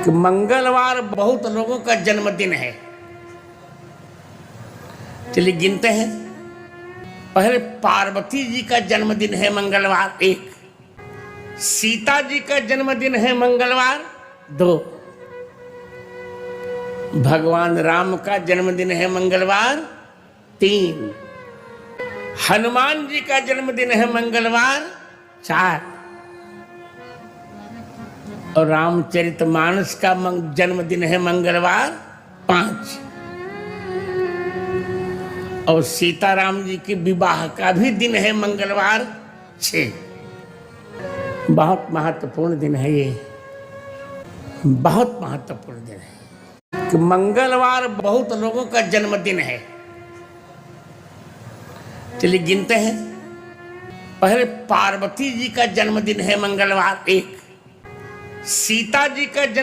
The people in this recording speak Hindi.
कि मंगलवार बहुत लोगों का जन्मदिन है। चलिए गिनते हैं। पहले पार्वती जी का जन्मदिन है मंगलवार 1, सीता जी का जन्मदिन है मंगलवार 2, भगवान राम का जन्मदिन है मंगलवार 3, हनुमान जी का जन्मदिन है मंगलवार 4 और रामचरितमानस का जन्मदिन है मंगलवार 5 और सीताराम जी के विवाह का भी दिन है मंगलवार 6। बहुत महत्वपूर्ण दिन है ये, बहुत महत्वपूर्ण दिन है कि मंगलवार बहुत लोगों का जन्मदिन है। चलिए गिनते हैं। पहले पार्वती जी का जन्मदिन है मंगलवार 1, सीता जी का जन्म